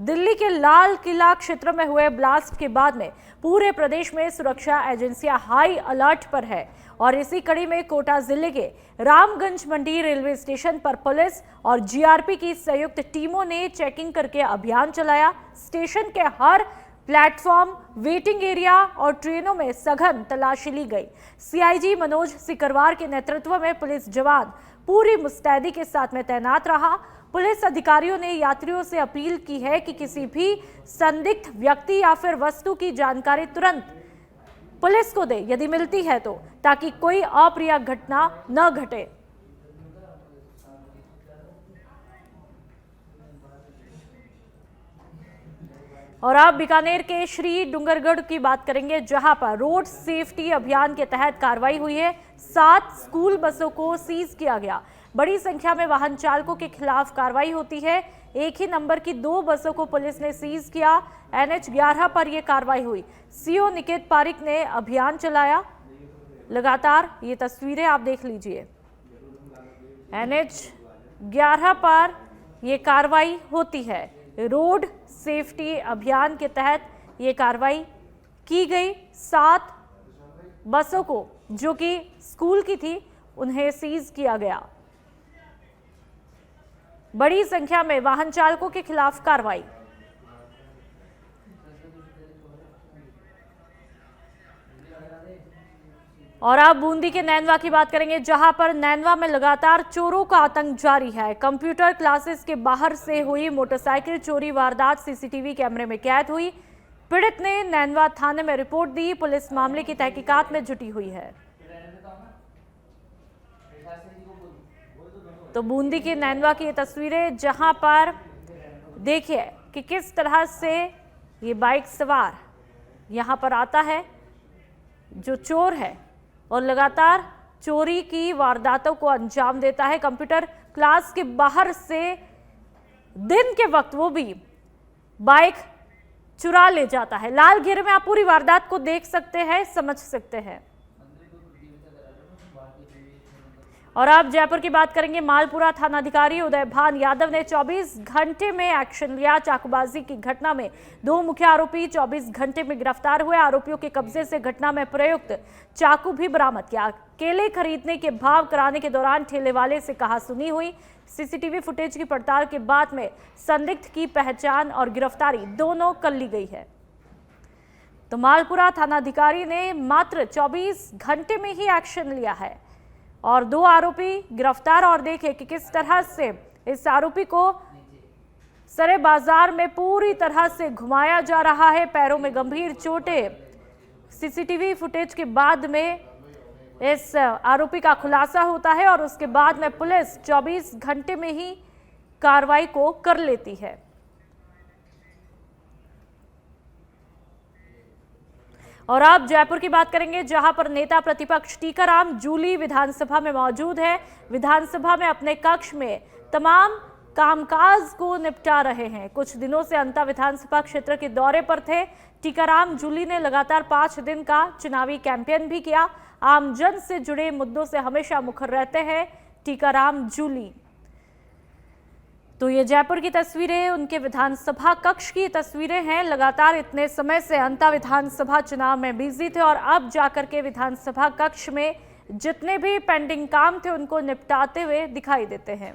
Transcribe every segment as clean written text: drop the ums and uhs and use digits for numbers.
दिल्ली के लाल किला क्षेत्र में हुए ब्लास्ट के बाद में पूरे प्रदेश में सुरक्षा एजेंसियां हाई अलर्ट पर है और इसी कड़ी में कोटा जिले के रामगंज मंडी रेलवे स्टेशन पर पुलिस और जीआरपी की संयुक्त टीमों ने चेकिंग करके अभियान चलाया। स्टेशन के हर प्लेटफॉर्म, वेटिंग एरिया और ट्रेनों में सघन तलाशी ली गई। सीआईजी मनोज सिकरवार के नेतृत्व में पुलिस जवान पूरी मुस्तैदी के साथ में तैनात रहा। पुलिस अधिकारियों ने यात्रियों से अपील की है कि किसी भी संदिग्ध व्यक्ति या फिर वस्तु की जानकारी तुरंत पुलिस को दे यदि मिलती है तो, ताकि कोई अप्रिय घटना न घटे। और अब बीकानेर के श्री डूंगरगढ़ की बात करेंगे, जहां पर रोड सेफ्टी अभियान के तहत कार्रवाई हुई है। 7 स्कूल बसों को सीज किया गया। बड़ी संख्या में वाहन चालकों के खिलाफ कार्रवाई होती है। एक ही नंबर की 2 बसों को पुलिस ने सीज किया। NH 11 पर यह कार्रवाई हुई। सीओ निकेत पारिक ने अभियान चलाया। लगातार ये तस्वीरें आप देख लीजिए। NH 11 पर यह कार्रवाई होती है। रोड सेफ्टी अभियान के तहत ये कार्रवाई की गई। 7 बसों को जो कि स्कूल की थी उन्हें सीज किया गया। बड़ी संख्या में वाहन चालकों के खिलाफ कार्रवाई। और अब बूंदी के नैनवा की बात करेंगे, जहां पर नैनवा में लगातार चोरों का आतंक जारी है। कंप्यूटर क्लासेस के बाहर से हुई मोटरसाइकिल चोरी वारदात सीसीटीवी कैमरे में कैद हुई। पीड़ित ने नैनवा थाने में रिपोर्ट दी। पुलिस मामले की तहकीकात में जुटी हुई है। तो बूंदी के नैनवा की ये तस्वीरें, जहां पर देखिए कि किस तरह से ये बाइक सवार यहां पर आता है जो चोर है और लगातार चोरी की वारदातों को अंजाम देता है। कंप्यूटर क्लास के बाहर से दिन के वक्त वो भी बाइक चुरा ले जाता है। लाल घेरे में आप पूरी वारदात को देख सकते हैं, समझ सकते हैं। और अब जयपुर की बात करेंगे। मालपुरा थानाधिकारी उदयभान यादव ने 24 घंटे में एक्शन लिया। चाकूबाजी की घटना में 2 मुख्य आरोपी 24 घंटे में गिरफ्तार हुए। आरोपियों के कब्जे से घटना में प्रयुक्त चाकू भी बरामद किया। केले खरीदने के भाव कराने के दौरान ठेले वाले से कहासुनी हुई। सीसीटीवी फुटेज की पड़ताल के बाद में संदिग्ध की पहचान और गिरफ्तारी दोनों कर ली गई है। तो मालपुरा थानाधिकारी ने मात्र 24 घंटे में ही एक्शन लिया है और 2 आरोपी गिरफ्तार। और देखिए कि किस तरह से इस आरोपी को सरे बाजार में पूरी तरह से घुमाया जा रहा है। पैरों में गंभीर चोटें। सीसीटीवी फुटेज के बाद में इस आरोपी का खुलासा होता है और उसके बाद में पुलिस 24 घंटे में ही कार्रवाई को कर लेती है। और अब जयपुर की बात करेंगे, जहां पर नेता प्रतिपक्ष टीकाराम जूली विधानसभा में मौजूद है। विधानसभा में अपने कक्ष में तमाम कामकाज को निपटा रहे हैं। कुछ दिनों से अंता विधानसभा क्षेत्र के दौरे पर थे। टीकाराम जूली ने लगातार 5 दिन का चुनावी कैंपेन भी किया। आमजन से जुड़े मुद्दों से हमेशा मुखर रहते हैं टीकाराम जूली। तो ये जयपुर की तस्वीरें उनके विधानसभा कक्ष की तस्वीरें हैं। लगातार इतने समय से अंता विधानसभा चुनाव में बिजी थे और अब जाकर के विधानसभा कक्ष में जितने भी पेंडिंग काम थे उनको निपटाते हुए दिखाई देते हैं।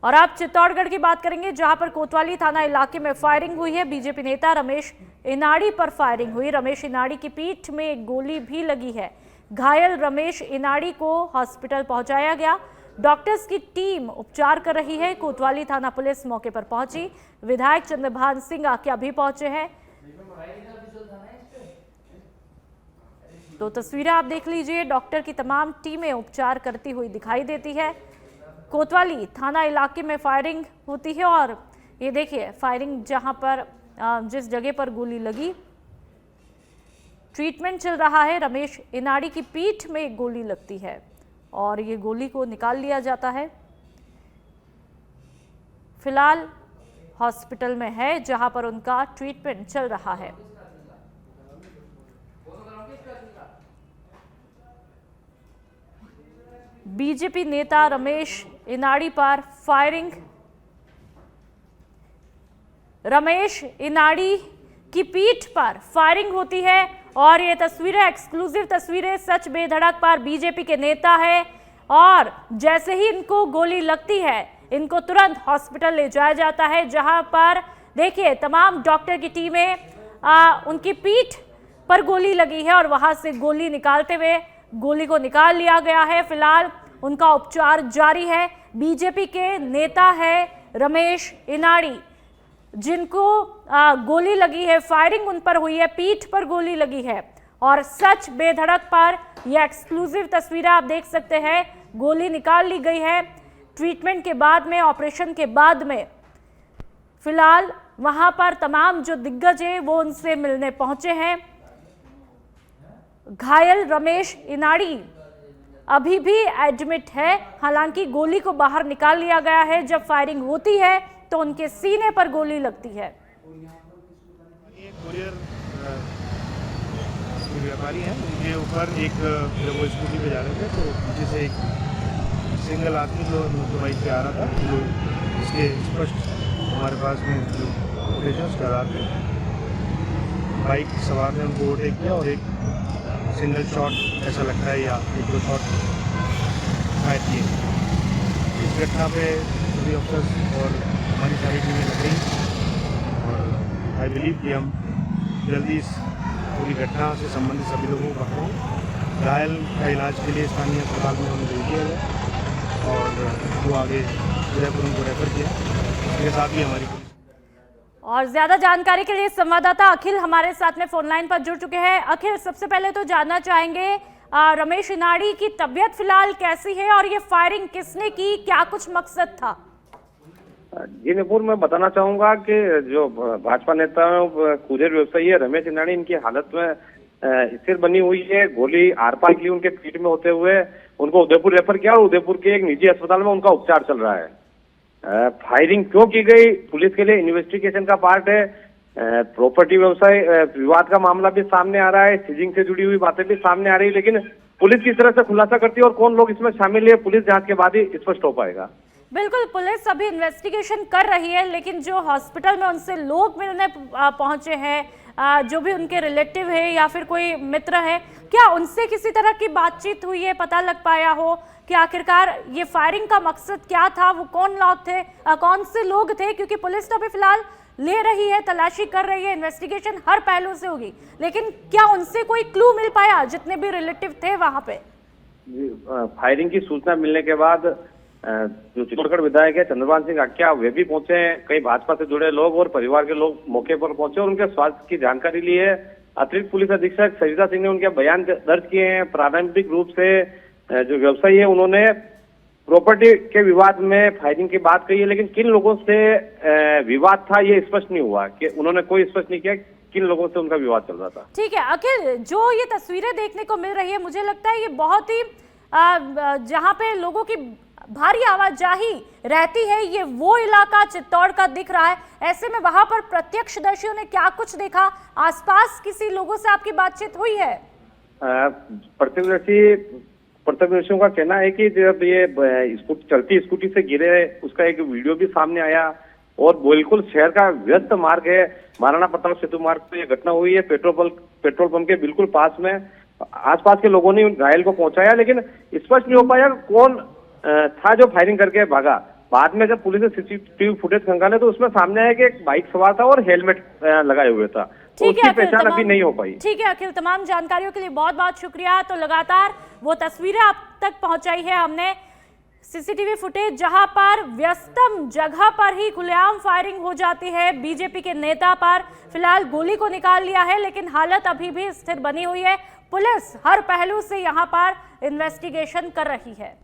और अब चित्तौड़गढ़ की बात करेंगे, जहां पर कोतवाली थाना इलाके में फायरिंग हुई है। बीजेपी नेता रमेश इनाड़ी पर फायरिंग हुई। रमेश इनाड़ी की पीठ में एक गोली भी लगी है। घायल रमेश इनाड़ी को हॉस्पिटल पहुंचाया गया। डॉक्टर्स की टीम उपचार कर रही है। कोतवाली थाना पुलिस मौके पर पहुंची। विधायक चंद्रभान सिंह आकिया भी पहुंचे हैं। तो तस्वीरें आप देख लीजिए। डॉक्टर की तमाम टीमें उपचार करती हुई दिखाई देती है। कोतवाली थाना इलाके में फायरिंग होती है और ये देखिए फायरिंग जहां पर जिस जगह पर गोली लगी, ट्रीटमेंट चल रहा है। रमेश इनाड़ी की पीठ में एक गोली लगती है और ये गोली को निकाल लिया जाता है। फिलहाल हॉस्पिटल में है जहां पर उनका ट्रीटमेंट चल रहा है। बीजेपी नेता रमेश इनाड़ी पर फायरिंग रमेश इनाड़ी की पीठ पर फायरिंग होती है और ये तस्वीरें एक्सक्लूसिव तस्वीरें सच बेधड़क पर बीजेपी के नेता है और जैसे ही इनको गोली लगती है इनको तुरंत हॉस्पिटल ले जाया जाता है, जहां पर देखिए तमाम डॉक्टर की टीमें उनकी पीठ पर गोली लगी है और वहां से गोली निकालते हुए गोली को निकाल लिया गया है। फिलहाल उनका उपचार जारी है। बीजेपी के नेता है रमेश इनाड़ी, जिनको गोली लगी है, फायरिंग उन पर हुई है, पीठ पर गोली लगी है और सच बेधड़क पर यह एक्सक्लूसिव तस्वीरें आप देख सकते हैं। गोली निकाल ली गई है ट्रीटमेंट के बाद में, ऑपरेशन के बाद में। फिलहाल वहां पर तमाम जो दिग्गज है वो उनसे मिलने पहुंचे हैं। घायल रमेश इनाड़ी अभी भी एडमिट है, हालांकि गोली को बाहर निकाल लिया गया है। जब फायरिंग होती है तो उनके सीने पर गोली लगती है। व्यापारी हैं, उनके ऊपर एक जब वो स्कूटी पे जा रहे थे तो पीछे से एक सिंगल आदमी जो बाइक पे आ रहा था, जो इसके स्पष्ट हमारे पास में जो फुटेज करा थे, बाइक सवार ने उनको ओवरटेक किया और एक सिंगल शॉट ऐसा लगता है या एक दो शॉट फायर किए। इस घटना पे सभी अफसर्स और हमारी सारी टीमें लग गई और आई बिलीव कि हम जल्दी इस पूरी घटना से संबंधित सभी लोगों को पकड़ें। घायल का इलाज के लिए स्थानीय अस्पताल में उन्हें भेज दिया गया और वो आगे उदयपुर उनको रेफर किया। इसके साथ ही हमारी और ज्यादा जानकारी के लिए संवाददाता अखिल हमारे साथ में फोन लाइन पर जुड़ चुके हैं। अखिल, सबसे पहले तो जानना चाहेंगे रमेश इनाड़ी की तबीयत फिलहाल कैसी है और ये फायरिंग किसने की, क्या कुछ मकसद था? जी नुपुर, मैं बताना चाहूंगा कि जो भाजपा नेता कुजेर व्यवसायी है रमेश इनाड़ी, इनकी हालत में स्थिर बनी हुई है। गोली आर पार की उनके पीठ में होते हुए उनको उदयपुर रेफर किया और उदयपुर के एक निजी अस्पताल में उनका उपचार चल रहा है। फायरिंग क्यों की गई पुलिस के लिए इन्वेस्टिगेशन का पार्ट है। प्रॉपर्टी व्यवसाय विवाद का मामला भी सामने आ रहा है, सीजिंग से जुड़ी हुई बातें भी सामने आ रही है, लेकिन पुलिस किस तरह से खुलासा करती है और कौन लोग इसमें शामिल है, पुलिस जांच के बाद ही स्पष्ट हो पाएगा। बिल्कुल, पुलिस अभी इन्वेस्टिगेशन कर रही है, लेकिन जो हॉस्पिटल में उनसे लोग मिलने पहुंचे हैं, जो भी उनके रिलेटिव है या फिर कोई मित्र है, क्या उनसे किसी तरह की बातचीत हुई है, पता लग पाया हो कि आखिरकार ये फायरिंग का मकसद क्या था, वो कौन से लोग थे? क्योंकि पुलिस तो अभी फिलहाल ले रही है, तलाशी कर रही है, इन्वेस्टिगेशन हर पहलू से होगी, लेकिन क्या उनसे कोई क्लू मिल पाया जितने भी रिलेटिव थे वहां पे? फायरिंग की सूचना मिलने के बाद जो चित्तौड़गढ़ विधायक है चंद्रभान सिंह आक्या, वे भी पहुंचे हैं। कई भाजपा से जुड़े लोग और परिवार के लोग मौके पर पहुंचे और उनके स्वास्थ्य की जानकारी ली है। अतिरिक्त पुलिस अधीक्षक सरिता सिंह ने उनके बयान दर्ज किए हैं। प्रारंभिक रूप से जो व्यवसायी है उन्होंने प्रॉपर्टी के विवाद में फायरिंग की बात कही है, लेकिन किन लोगों से विवाद था ये स्पष्ट नहीं हुआ, कि उन्होंने कोई स्पष्ट नहीं किया किन लोगों से उनका विवाद चल रहा था। ठीक है अखिल, जो ये तस्वीरें देखने को मिल रही है, मुझे लगता है ये बहुत ही जहाँ पे लोगों की भारी आवाजाही रहती है, ये वो इलाका चित्तौड़ का दिख रहा है। ऐसे में वहां पर प्रत्यक्षदर्शियों ने क्या कुछ देखा? आसपास किसी लोगों से आपकी बातचीत हुई है? प्रत्यक्षदर्शियों का कहना है कि जब ये चलती स्कूटी से गिरे, उसका एक वीडियो भी सामने आया और बिल्कुल शहर का व्यस्त मार्ग है, महाराणा प्रताप सेतु मार्ग पर यह घटना हुई है। पेट्रोल पंप के बिल्कुल पास में आसपास के लोगों ने घायल को पहुंचाया, लेकिन स्पष्ट नहीं हो पाया कौन था जो फायरिंग करके भागा। बाद में जब पुलिस ने सीसीटीवी फुटेज खंगाले तो उसमें सामने आया कि एक बाइक सवार था और हेलमेट लगाए हुए था, तो उसकी पहचान अभी नहीं हो पाई। ठीक है अखिल, तमाम जानकारियों के लिए बहुत बहुत शुक्रिया। तो लगातार वो तस्वीरें आप तक पहुंचाई है हमने, सीसीटीवी फुटेज जहां पर व्यस्तम जगह पर ही खुलेआम फायरिंग हो जाती है बीजेपी के नेता पर। फिलहाल गोली को निकाल लिया है, लेकिन हालत अभी भी स्थिर बनी हुई है। पुलिस हर पहलू से यहां पर इन्वेस्टिगेशन कर रही है।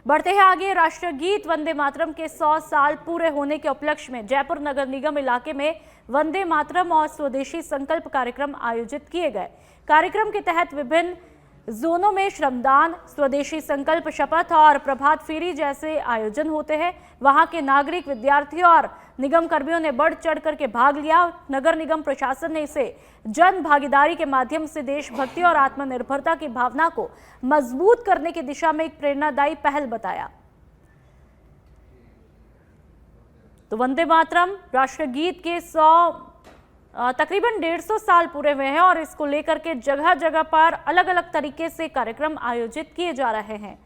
बढ़ते हैं आगे। राष्ट्रगीत वंदे मातरम के 100 साल पूरे होने के उपलक्ष्य में जयपुर नगर निगम इलाके में वंदे मातरम और स्वदेशी संकल्प कार्यक्रम आयोजित किए गए। कार्यक्रम के तहत विभिन्न जोनों में श्रमदान, स्वदेशी संकल्प शपथ और प्रभात फेरी जैसे आयोजन होते हैं। वहां के नागरिक, विद्यार्थियों और निगम कर्मियों ने बढ़ चढ़ करके भाग लिया। नगर निगम प्रशासन ने इसे जन भागीदारी के माध्यम से देशभक्ति और आत्मनिर्भरता की भावना को मजबूत करने की दिशा में एक प्रेरणादायी पहल बताया। तो वंदे मातरम राष्ट्रगीत के तकरीबन 150 साल पूरे हुए हैं और इसको लेकर के जगह जगह पर अलग अलग तरीके से कार्यक्रम आयोजित किए जा रहे हैं।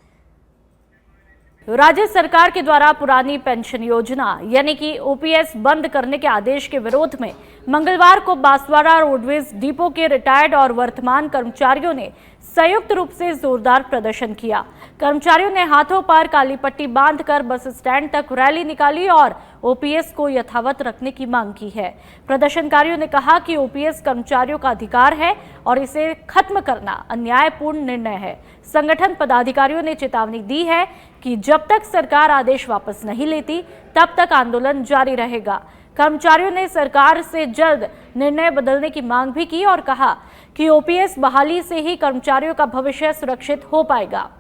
राज्य सरकार के द्वारा पुरानी पेंशन योजना यानी कि ओपीएस बंद करने के आदेश के विरोध में मंगलवार को बांसवाड़ा रोडवेज डिपो के रिटायर्ड और वर्तमान कर्मचारियों ने संयुक्त रूप से जोरदार प्रदर्शन किया। कर्मचारियों ने हाथों पर काली पट्टी बांधकर बस स्टैंड तक रैली निकाली और ओपीएस को यथावत रखने की मांग की है। प्रदर्शनकारियों ने कहा कि ओपीएस कर्मचारियों का अधिकार है और इसे खत्म करना अन्यायपूर्ण निर्णय है। संगठन पदाधिकारियों ने चेतावनी दी है कि जब तक सरकार आदेश वापस नहीं लेती तब तक आंदोलन जारी रहेगा। कर्मचारियों ने सरकार से जल्द निर्णय बदलने की मांग भी की और कहा कि ओपीएस बहाली से ही कर्मचारियों का भविष्य सुरक्षित हो पाएगा।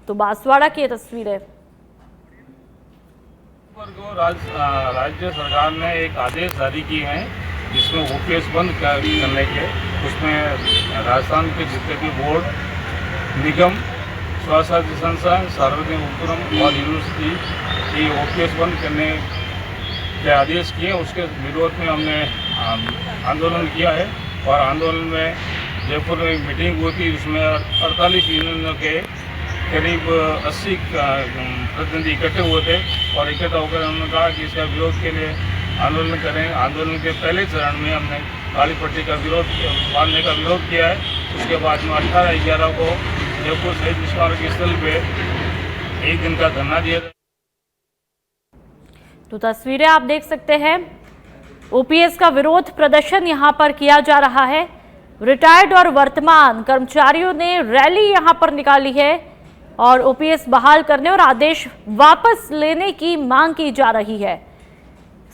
तो बांसवाड़ा की तस्वीरें। राज्य सरकार ने एक आदेश जारी किए हैं जिसमें ओपीएस बंद करने के, उसमें राजस्थान के जितने भी बोर्ड, निगम, स्वास्थ्य संस्थान, सार्वजनिक उपक्रम और यूनिवर्सिटी की ओपीएस बंद करने के आदेश किए। उसके विरोध में हमने आंदोलन किया है और आंदोलन में जयपुर में एक मीटिंग हुई थी, उसमें 48 यूनियनों के करीब 80 प्रतिनिधि इकट्ठे हुए थे और इकट्ठा होकर उन्होंने कहा कि इसका विरोध के लिए आंदोलन करें। आंदोलन के पहले चरण में हमने काली पट्टी का विरोध बांधने का विरोध किया है। उसके बाद में 18/11 को जयपुर शहीद स्मारक स्थल पे एक दिन का धरना दिया। तो तस्वीरें आप देख सकते हैं, ओपीएस का विरोध प्रदर्शन यहां पर किया जा रहा है। रिटायर्ड और वर्तमान कर्मचारियों ने रैली यहां पर निकाली है और ओपीएस बहाल करने और आदेश वापस लेने की मांग की जा रही है।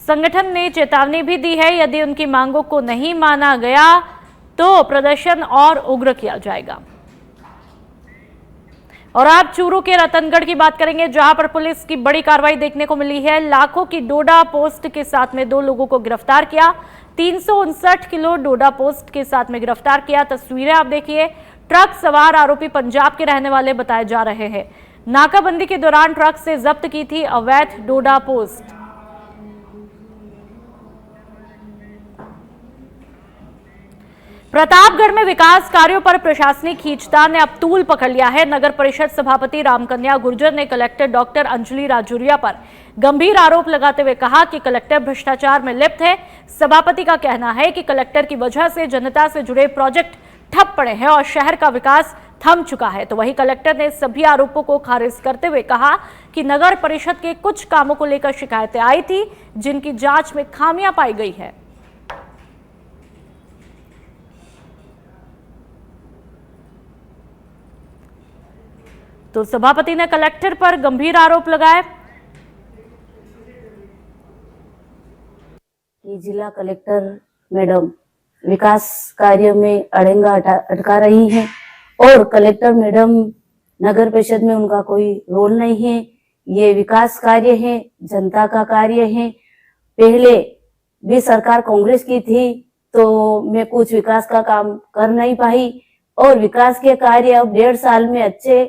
संगठन ने चेतावनी भी दी है, यदि उनकी मांगों को नहीं माना गया तो प्रदर्शन और उग्र किया जाएगा। और आप चूरू के रतनगढ़ की बात करेंगे, जहां पर पुलिस की बड़ी कार्रवाई देखने को मिली है। लाखों की डोडा पोस्ट के साथ में 2 लोगों को गिरफ्तार किया। 359 किलो डोडा पोस्ट के साथ में गिरफ्तार किया। तस्वीरें आप देखिए, ट्रक सवार आरोपी पंजाब के रहने वाले बताए जा रहे हैं। नाकाबंदी के दौरान ट्रक से जब्त की थी अवैध डोडा पोस्ट। प्रतापगढ़ में विकास कार्यों पर प्रशासनिक खींचतान ने अब तूल पकड़ लिया है। नगर परिषद सभापति रामकन्या गुर्जर ने कलेक्टर डॉक्टर अंजलि राजौरिया पर गंभीर आरोप लगाते हुए कहा कि कलेक्टर भ्रष्टाचार में लिप्त है। सभापति का कहना है कि कलेक्टर की वजह से जनता से जुड़े प्रोजेक्ट ठप पड़े हैं और शहर का विकास थम चुका है। तो वहीं कलेक्टर ने सभी आरोपों को खारिज करते हुए कहा कि नगर परिषद के कुछ कामों को लेकर शिकायतें आई थी, जिनकी जांच में खामियां पाई गई है। तो सभापति ने कलेक्टर पर गंभीर आरोप लगाए कि जिला कलेक्टर मैडम विकास कार्य में अड़ंगा अटका रही हैं और कलेक्टर मैडम नगर परिषद में उनका कोई रोल नहीं है। ये विकास कार्य है, जनता का कार्य है। पहले भी सरकार कांग्रेस की थी तो मैं कुछ विकास का काम कर नहीं पाई और विकास के कार्य अब 1.5 साल में अच्छे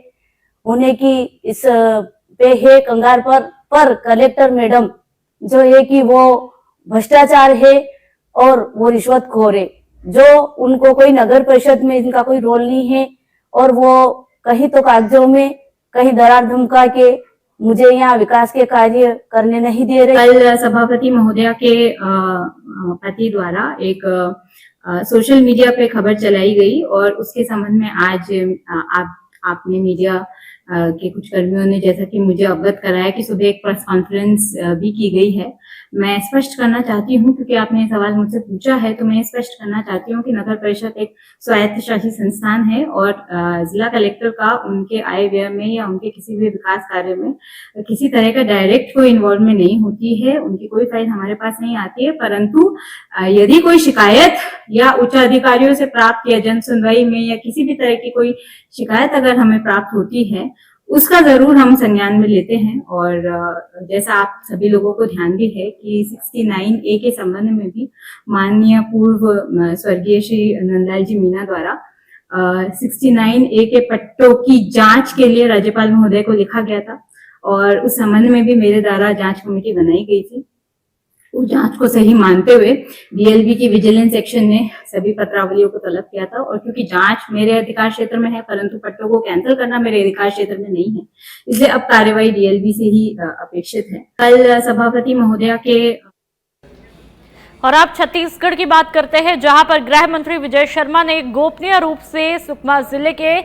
होने की इस पे है कंगार पर कलेक्टर मैडम जो है कि वो भ्रष्टाचार है और वो रिश्वतखोर है, जो उनको कोई नगर परिषद में इनका कोई रोल नहीं है और वो कहीं तो कागजों में कहीं दरार धमका के मुझे यहाँ विकास के कार्य करने नहीं दे रहे। कल सभापति महोदया के पति द्वारा एक सोशल मीडिया पे खबर चलाई गई और उसके संबंध में आज आपने मीडिया के कुछ कर्मियों ने जैसा कि मुझे अवगत कराया कि सुबह एक प्रेस कॉन्फ्रेंस भी की गई है। मैं स्पष्ट करना चाहती हूँ, क्योंकि आपने ये सवाल मुझसे पूछा है, तो मैं स्पष्ट करना चाहती हूँ कि नगर परिषद एक स्वायत्त शासी संस्थान है और जिला कलेक्टर का उनके आय व्यय में या उनके किसी भी विकास कार्य में किसी तरह का डायरेक्ट कोई इन्वॉल्वमेंट नहीं होती है। उनकी कोई फाइल हमारे पास नहीं आती है, परंतु यदि कोई शिकायत या उच्च अधिकारियों से प्राप्त या जन सुनवाई में या किसी भी तरह की कोई शिकायत अगर हमें प्राप्त होती है, उसका जरूर हम संज्ञान में लेते हैं। और जैसा आप सभी लोगों को ध्यान भी है कि 69A के संबंध में भी माननीय पूर्व स्वर्गीय श्री नंदलाल जी मीना द्वारा 69A के पट्टों की जांच के लिए राज्यपाल महोदय को लिखा गया था और उस संबंध में भी मेरे द्वारा जांच कमेटी बनाई गई थी। उस जांच को सही मानते हुए डीएलबी की विजिलेंस सेक्शन ने सभी पत्रावलियों को तलब किया था और क्योंकि जांच मेरे अधिकार क्षेत्र में है परंतु पट्टों को कैंसिल करना मेरे अधिकार क्षेत्र में नहीं है, इसलिए अब कार्यवाही डीएलबी से ही अपेक्षित है। कल सभापति महोदया के और अब छत्तीसगढ़ की बात करते हैं, जहां पर गृह मंत्री विजय शर्मा ने गोपनीय रूप से सुकमा जिले के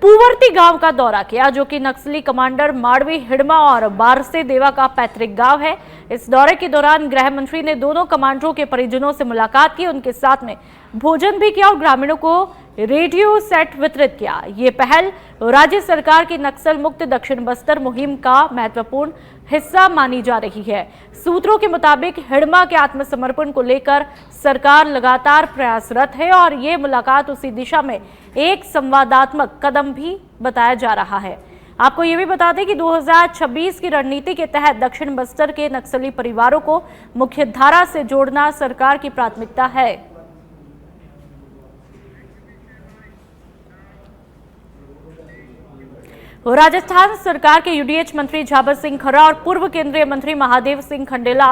पूवर्ती गांव का दौरा किया, जो कि नक्सली कमांडर माड़वी हिड़मा और बारसे देवा का पैतृक गांव है। इस दौरे के दौरान गृह मंत्री ने दोनों कमांडरों के परिजनों से मुलाकात की, उनके साथ में भोजन भी किया और ग्रामीणों को रेडियो सेट वितरित किया। ये पहल राज्य सरकार की नक्सल मुक्त दक्षिण बस्तर मुहिम का महत्वपूर्ण हिस्सा मानी जा रही है। सूत्रों के मुताबिक हिड़मा के आत्मसमर्पण को लेकर सरकार लगातार प्रयासरत है और ये मुलाकात उसी दिशा में एक संवादात्मक कदम भी बताया जा रहा है। आपको ये भी बता दें कि 2026 की रणनीति के तहत दक्षिण बस्तर के नक्सली परिवारों को मुख्यधारा से जोड़ना सरकार की प्राथमिकता है। राजस्थान सरकार के यूडीएच मंत्री झाबर सिंह खर्रा और पूर्व केंद्रीय मंत्री महादेव सिंह खंडेला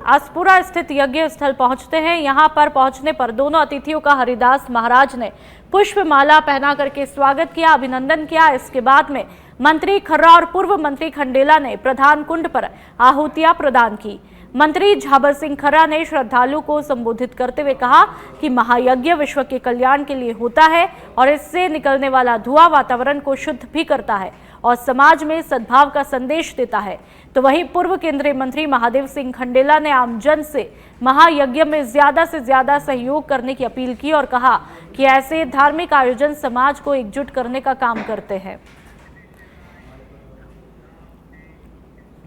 आसपुरा स्थित यज्ञ स्थल पहुंचते हैं। यहां पर पहुंचने पर दोनों अतिथियों का हरिदास महाराज ने पुष्पमाला पहना करके स्वागत किया, अभिनंदन किया। इसके बाद में मंत्री खर्रा और पूर्व मंत्री खंडेला ने प्रधान कुंड पर आहुतियां प्रदान की। मंत्री झाबर सिंह खर्रा ने श्रद्धालु को संबोधित करते हुए कहा कि महायज्ञ विश्व के कल्याण के लिए होता है और इससे निकलने वाला धुआं वातावरण को शुद्ध भी करता है और समाज में सद्भाव का संदेश देता है। तो वहीं पूर्व केंद्रीय मंत्री महादेव सिंह खंडेला ने आमजन से महायज्ञ में ज्यादा से ज्यादा सहयोग करने की अपील की और कहा कि ऐसे धार्मिक आयोजन समाज को एकजुट करने का काम करते हैं।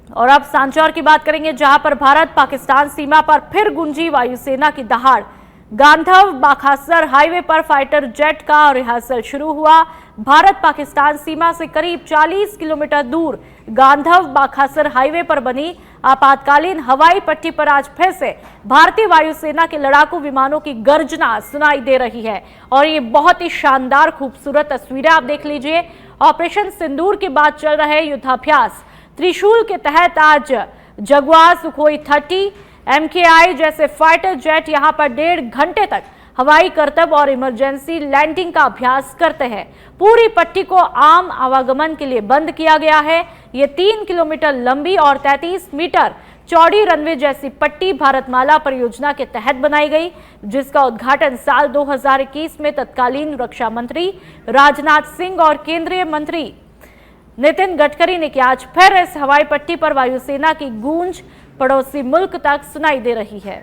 और अब सांचौर की बात करेंगे, जहां पर भारत पाकिस्तान सीमा पर फिर गूंजी वायुसेना की दहाड़। गांधव बाखासर हाईवे पर फाइटर जेट का रिहर्सल शुरू हुआ। भारत पाकिस्तान सीमा से करीब 40 किलोमीटर दूर गांधव बाखासर हाईवे पर बनी आपातकालीन हवाई पट्टी पर आज फिर से भारतीय वायुसेना के लड़ाकू विमानों की गर्जना सुनाई दे रही है और ये बहुत ही शानदार खूबसूरत तस्वीरें आप देख लीजिए। ऑपरेशन सिंदूर के बाद चल रहे युद्धाभ्यास त्रिशूल के तहत आज जगुआर, सुखोई 30, MKI जैसे फाइटर जेट यहां पर 1.5 घंटे तक हवाई करतब और इमरजेंसी लैंडिंग का अभ्यास करते हैं। पूरी पट्टी को आम आवागमन के लिए बंद किया गया है। ये 3 किलोमीटर लंबी और 33 मीटर चौड़ी रनवे जैसी पट्टी भारतमाला परियोजना के तहत बनाई गई, जिसका उद्घाटन साल 2021 में तत्कालीन रक्षा मंत्री राजनाथ सिंह और केंद्रीय मंत्री नितिन गडकरी ने किया। आज फिर इस हवाई पट्टी पर वायुसेना की गूंज पड़ोसी मुल्क तक सुनाई दे रही है।